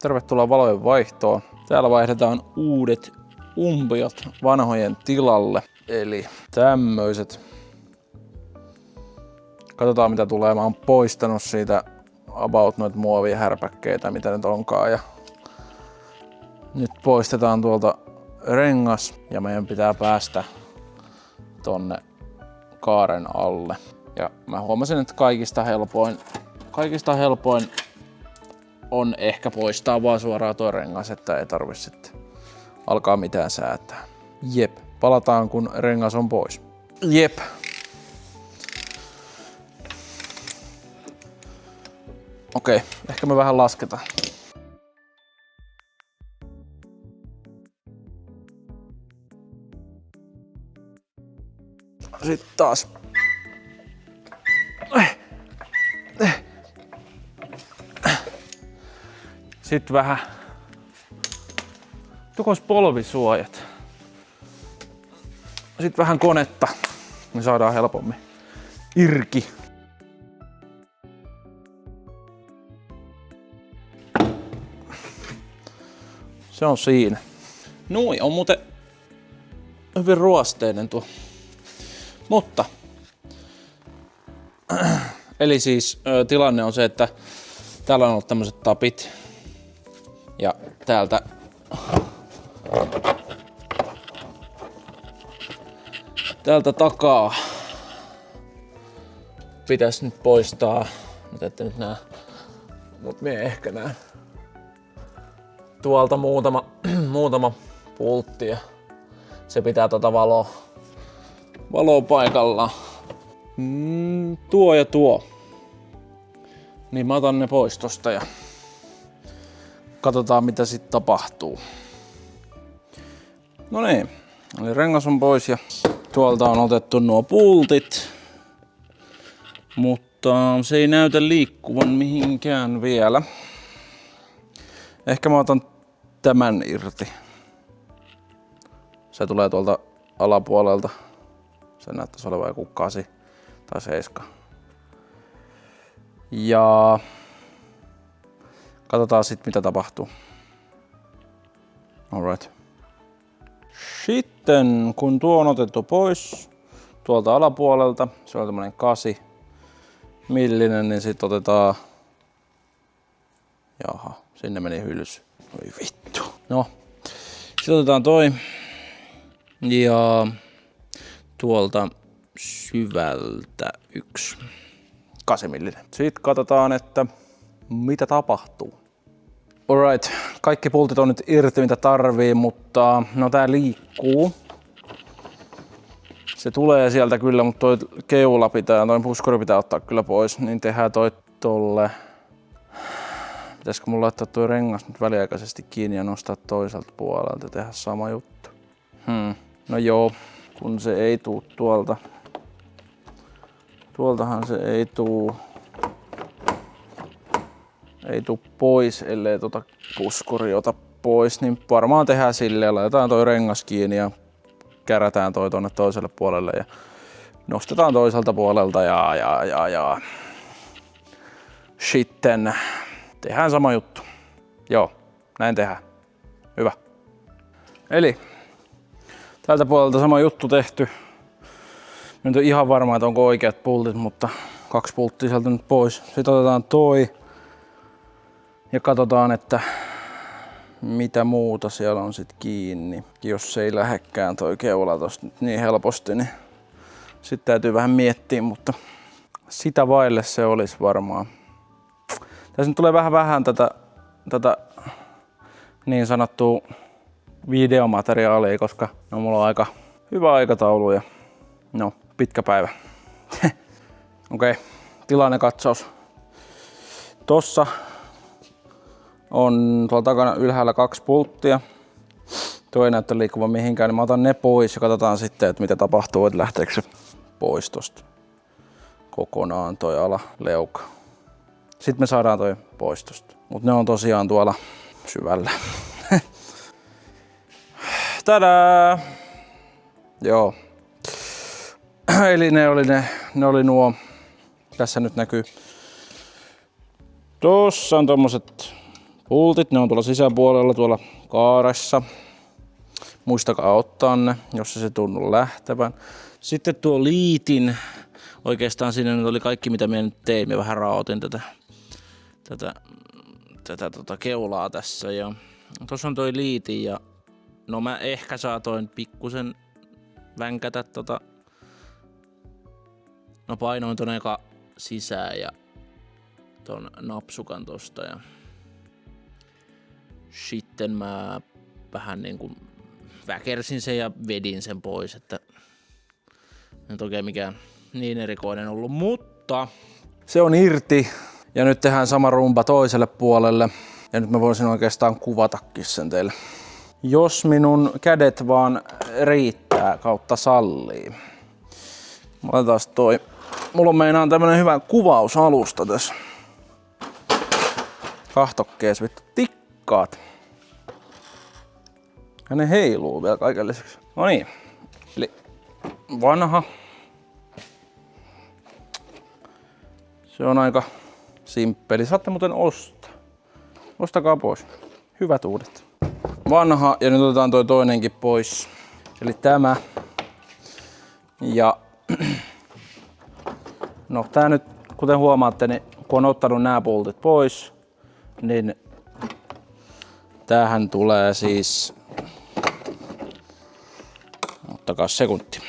Tervetuloa valojen vaihtoon. Täällä vaihdetaan uudet umpiot vanhojen tilalle. Eli tämmöiset. Katsotaan mitä tulee. Mä oon poistanut siitä about noita muovihärpäkkeitä, mitä nyt onkaan. Ja nyt poistetaan tuolta rengas ja meidän pitää päästä tonne kaaren alle. Ja mä huomasin, että kaikista helpoin on ehkä poistaa vaan suoraan tuo rengas, että ei tarvi sitten alkaa mitään säätää. Jep, palataan kun rengas on pois. Jep. Okei, ehkä me vähän lasketaan. Sitten taas. Sitten vähän tukos polvisuojat. Sitten vähän konetta, niin saadaan helpommin irki. Se on siinä. Nui on muuten hyvin ruosteinen tuo. Mutta eli siis tilanne on se, että täällä on ollut tämmöiset tapit ja täältä takaa pitäisi nyt poistaa, nyt ette nyt näe, mut mie ehkä näen. Tuolta muutama pultti ja se pitää valoa paikallaan. Tuo ja tuo. Niin mä otan ne pois tosta ja katsotaan mitä sitten tapahtuu. No niin, eli rengas on pois ja tuolta on otettu nuo pultit. Mutta se ei näytä liikkuvan mihinkään vielä. Ehkä mä otan tämän irti. Se tulee tuolta alapuolelta. Se näyttäisi olevan joku 8 tai 7. Ja katsotaan sitten mitä tapahtuu. Alright. Sitten kun tuo on otettu pois tuolta alapuolelta, se on tämmönen 8 millinen, niin sitten otetaan. Jaha, sinne meni hylsy. Oi vittu. No, sitten otetaan toi. Ja tuolta syvältä 1 8 millinen. Sitten katsotaan, että mitä tapahtuu. Alright, kaikki pultit on nyt irti mitä tarvii, mutta no tää liikkuu. Se tulee sieltä kyllä, mutta toi keula pitää, toi puskuri pitää ottaa kyllä pois, niin tehdään toi tolle. Pitäisikö mun laittaa toi rengas nyt väliaikaisesti kiinni ja nostaa toiselta puolelta ja tehdä sama juttu? No joo, kun se ei tuu tuolta. Tuoltahan se ei tuu pois, ellei tota puskuri ota pois, niin varmaan tehdään silleen, laitetaan toi rengas kiinni ja kärätään toi tonne toiselle puolelle ja nostetaan toiselta puolelta ja sitten tehdään sama juttu. Joo, näin tehdään. Hyvä. Eli tältä puolelta sama juttu tehty. Mä en ole ihan varma, että onko oikeat pultit, mutta 2 pulttia sieltä nyt pois. Sitten otetaan toi ja katsotaan, että mitä muuta siellä on sit kiinni. Jos se ei lähekkään toi keula tosta niin helposti, niin sitten täytyy vähän miettiä, mutta sitä vaille se olisi varmaan. Tässä nyt tulee vähän tätä niin sanottua videomateriaalia, koska no, mulla on aika hyvä aikataulu ja no, pitkä päivä. Okei, tilannekatsaus. Tossa on tuolla takana ylhäällä 2 pulttia. Tuo ei näyttää liikkuvan mihinkään, niin mä otan ne pois ja katsotaan sitten, että mitä tapahtuu, että lähteekö se pois tosta kokonaan toi alaleuka. Sitten me saadaan toi pois tosta. Mut ne on tosiaan tuolla syvällä. Tadaa! Joo. Eli ne oli nuo. Tässä nyt näkyy. Tossa on tommoset Pultit, ne on tuolla sisäpuolella tuolla kaaressa. Muistakaa ottaa ne, jos se tunnu lähtevän. Sitten tuo liitin. Oikeastaan siinä nyt oli kaikki mitä minä nyt tein. Minä vähän raotin tätä keulaa tässä. Ja tuossa on toi liitin ja no mä ehkä saatoin pikkusen vänkätä no painoin ton eka sisään ja ton napsukan tosta ja sitten mä vähän niinku väkersin sen ja vedin sen pois, että ei oikein mikään niin erikoinen ollut, mutta se on irti ja nyt tehdään sama rumba toiselle puolelle ja nyt mä voisin oikeastaan kuvatakin sen teille. Jos minun kädet vaan riittää kautta sallii. Laitetaan toi. Mulla on meinaan tämmönen hyvä kuvausalusta tässä. Kahtokkees vittu tikkaat. Ja ne heiluu vielä kaiken lisäksi. No niin. Eli vanha. Se on aika simppeli. Saatte muuten ostaa. Ostakaa pois. Hyvät uudet. Vanha ja nyt otetaan toi toinenkin pois. Eli tämä. Ja no tää nyt, kuten huomaatte, niin kun on ottanut nämä pultit pois, niin tähän tulee siis, ottakaa sekunti.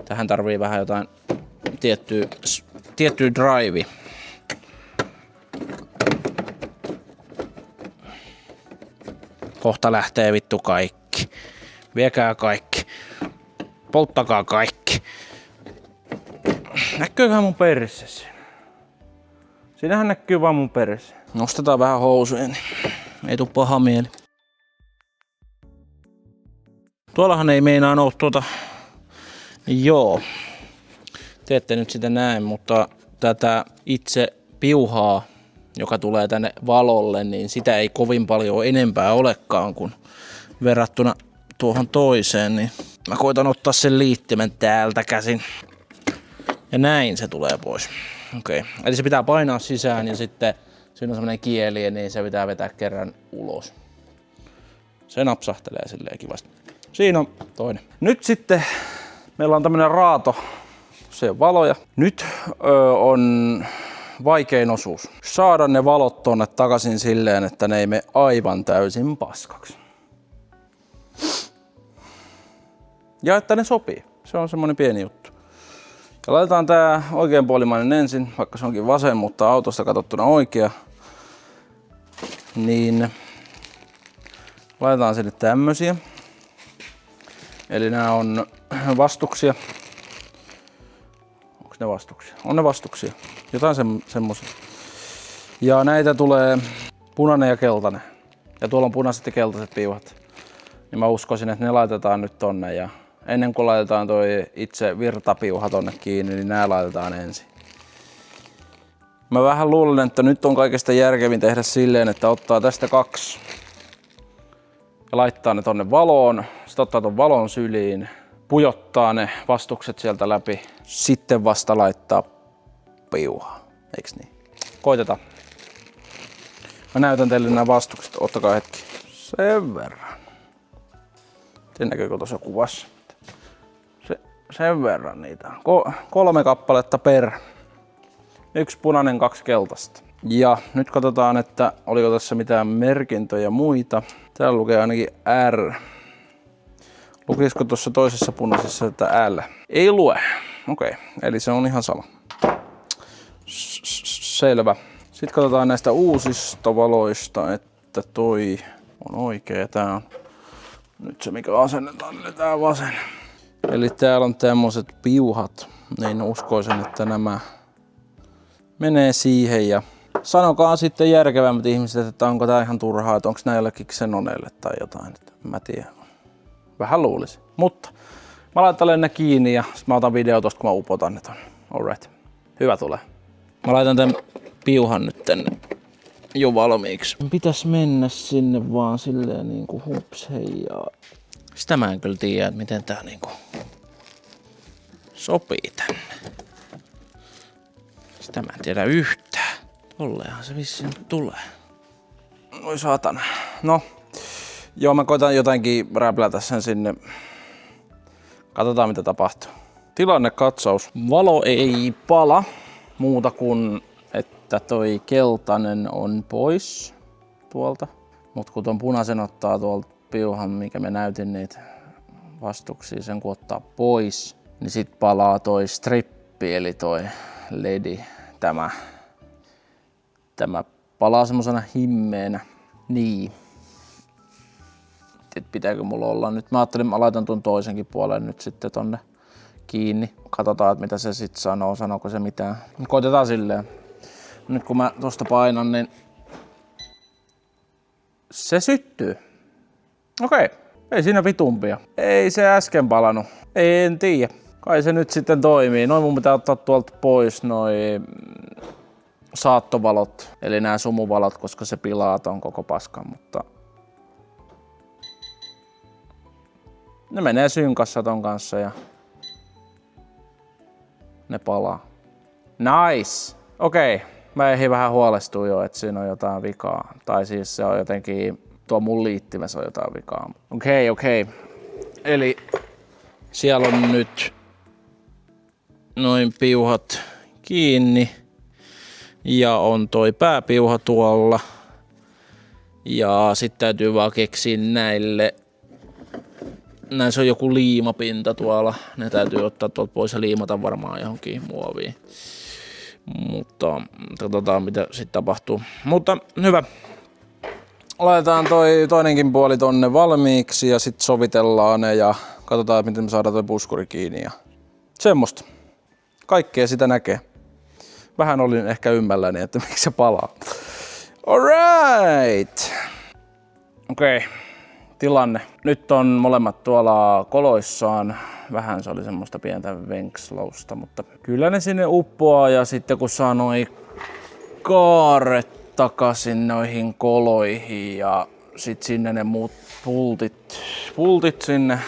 Tähän tarvii vähän jotain tiettyä drive. Kohta lähtee vittu kaikki. Viekää kaikki. Polttakaa kaikki. Näkyyköhän mun perse siinä? Siinähän näkyy vaan mun perse. Nostetaan vähän housuja, niin ei tuu paha mieli. Tuollahan ei meinaa oo joo. Te ette nyt sitä näe, mutta tätä itse piuhaa, joka tulee tänne valolle, niin sitä ei kovin paljon enempää olekaan kuin verrattuna tuohon toiseen, niin mä koitan ottaa sen liittimen täältä käsin. Ja näin se tulee pois. Okei. Eli se pitää painaa sisään ja sitten siinä on semmonen kieli, niin se pitää vetää kerran ulos. Se napsahtelee silleen kivasti. Siinä on toinen. Nyt sitten meillä on tämmönen raato. Se on valoja. Nyt on vaikein osuus. Saada ne valot tonne takaisin silleen, että ne ei mene aivan täysin paskaksi. Ja että ne sopii. Se on semmonen pieni juttu. Ja laitetaan tää oikeanpuolimainen ensin, vaikka se onkin vasen, mutta autosta katsottuna oikea. Niin laitetaan sinne tämmösiä. Eli nää on vastuksia. Onko ne vastuksia? On ne vastuksia. Jotain semmosia. Ja näitä tulee punainen ja keltainen. Ja tuolla on punaiset ja keltaiset piuhat. Niin mä uskoisin, että ne laitetaan nyt tonne. Ja ennen kuin laitetaan toi itse virtapiuha tonne kiinni, niin nää laitetaan ensin. Mä vähän luulen, että nyt on kaikesta järkevin tehdä silleen, että ottaa tästä 2 ja laittaa ne tonne valoon. Sitten ottaa ton valon syliin, pujottaa ne vastukset sieltä läpi. Sitten vasta laittaa piuha. Eiks niin? Koitetaan. Mä näytän teille nämä vastukset. Ottakaa hetki. Sen verran. Sen näkyykö tuossa kuvassa? Sen verran niitä on. 3 kappaletta per. 1 punainen, 2 keltaista. Ja nyt katsotaan, että oliko tässä mitään merkintöjä muita. Täällä lukee ainakin R. Lukisiko tuossa toisessa punaisessa, että L? Ei lue. Okei, eli se on ihan sama. Selvä. Sitten katsotaan näistä uusista valoista, että toi on oikea. Tää on nyt se mikä asennetaan, eli tää vasen. Eli täällä on tämmöiset piuhat, niin uskoisin, että nämä menee siihen. Ja sanokaa sitten järkevämmät ihmiset, että onko tää ihan turhaa, että onko nää jollekin Xenoneille tai jotain. Että mä tiedän. Vähän luulisin. Mutta mä laitan ne kiinni ja sit mä otan video tosta, kun mä upotan ne tonne. Alright. Hyvä tulee. Mä laitan tän piuhan nyt tänne jo valmiiksi. Pitäis mennä sinne vaan silleen niinku hups heijaa. Sitä mä en kyllä tiedä, että miten tää niinku sopii tänne. Sitä mä en tiedä yhtään. Tolleenhan se vissiin tulee. Oi saatana. No. Joo, mä koitan jotenkin räplätä sen sinne. Katsotaan mitä tapahtuu. Tilannekatsaus. Valo ei pala muuta kuin, että toi keltainen on pois tuolta. Mut kun ton punaisen ottaa tuolta piuhan, mikä me näytin niitä vastuksia, sen kun ottaa pois, niin sit palaa toi strippi, eli toi ledi, tämä palaa semmosena himmeenä. Niin. Et pitääkö mulla olla nyt? Mä ajattelin, mä laitan ton toisenkin puolen nyt sitten tonne kiinni. Katsotaan, että mitä se sit sanoo. Sanooko se mitään? Koitetaan silleen. Nyt kun mä tosta painan, niin se syttyy. Okei. Ei siinä vitumpia. Ei se äsken palannut. En tiedä. Kai se nyt sitten toimii. Noin mun pitää ottaa tuolta pois noi saattovalot. Eli nämä sumuvalot, koska se pilaa ton koko paskan, mutta ne menee synkassa ton kanssa ja ne palaa. Nice! Okei. Mä ehdin vähän huolestua jo, että siinä on jotain vikaa. Tai siis se on jotenkin, tuo mun liittimessä on jotain vikaa. Okei. Eli siellä on nyt noin piuhat kiinni. Ja on toi pääpiuha tuolla. Ja sit täytyy vaan keksiä näille. Näissä on joku liimapinta tuolla. Ne täytyy ottaa tuolta pois ja liimata varmaan johonkin muoviin. Mutta katsotaan mitä sitten tapahtuu. Mutta hyvä. Laitetaan toi toinenkin puoli tonne valmiiksi ja sitten sovitellaan ne ja katsotaan miten me saadaan toi puskuri kiinni ja semmoista. Kaikkea sitä näkee. Vähän olin ehkä ymmälläni, että miksi se palaa. Alright. Okei. Tilanne. Nyt on molemmat tuolla koloissaan. Vähän se oli semmoista pientä venkslausta, mutta kyllä ne sinne uppoaa ja sitten kun saa noi kaaret takaisin noihin koloihin ja sit sinne ne muut pultit sinne.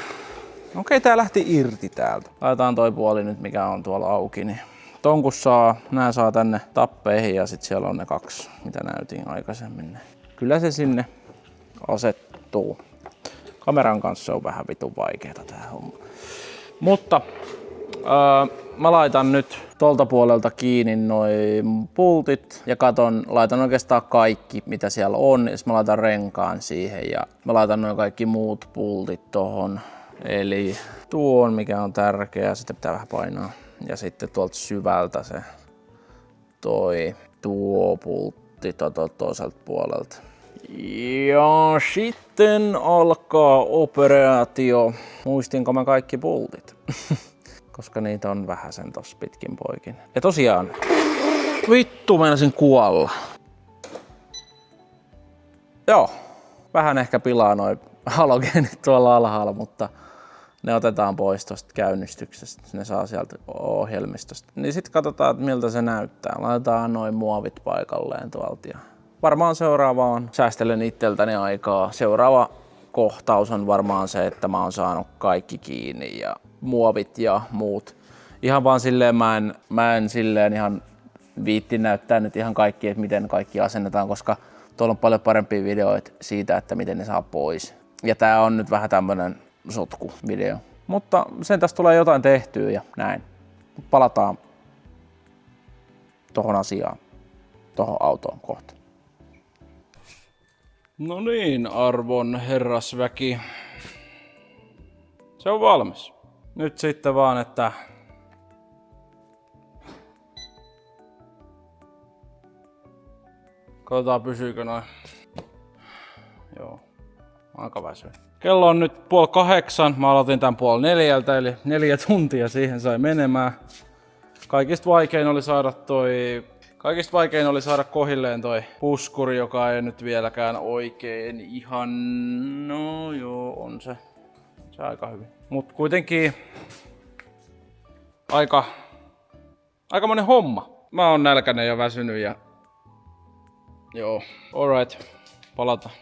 Okei, tää lähti irti täältä. Laitetaan toi puoli nyt mikä on tuolla auki, niin ton kun nää saa tänne tappeihin ja sit siellä on ne kaksi, mitä näytin aikaisemmin. Kyllä se sinne asettuu. Kameran kanssa on vähän vitun vaikeeta tää homma. Mutta mä laitan nyt tolta puolelta kiinni noi pultit ja laitan oikeastaan kaikki mitä siellä on ja mä laitan renkaan siihen ja mä laitan noin kaikki muut pultit tohon. Eli tuon mikä on tärkeä, sitä pitää vähän painaa. Ja sitten tuolta syvältä se tuo pultti toiselta puolelta. Ja sitten alkaa operaatio. Muistinko mä kaikki pultit? Koska niitä on vähäsen tossa pitkin poikin. Ja tosiaan, vittu meinasin kuolla. Joo, vähän ehkä pilaa noi halogeenit tuolla alhaalla, mutta ne otetaan pois tosta käynnistyksestä. Ne saa sieltä ohjelmistosta. Niin sit katsotaan, että miltä se näyttää. Laitetaan noin muovit paikalleen tuolta. Ja varmaan seuraava on, säästelen itseltäni aikaa. Seuraava kohtaus on varmaan se, että mä oon saanut kaikki kiinni ja muovit ja muut. Ihan vaan silleen mä en silleen ihan viitti näyttää nyt ihan kaikki, että miten kaikki asennetaan, koska tuolla on paljon parempia videoita siitä, että miten ne saa pois. Ja tää on nyt vähän tämmönen sotku-video. Mutta sen tästä tulee jotain tehtyä ja näin. Palataan tohon asiaan, tohon autoon kohta. No niin, arvon herrasväki. Se on valmis. Nyt sitten vaan, että katsotaan pysyykö noin. Joo, aika väsyy. Kello on nyt 7:30. Mä aloitin tän 3:30, eli 4 tuntia siihen sai menemään. Kaikista vaikein oli saada kohilleen toi puskuri, joka ei nyt vieläkään oikein ihan, no joo, on se aika hyvin. Mut kuitenkin aikamoinen homma. Mä oon nälkäinen ja väsynyt ja joo, alright, palataan.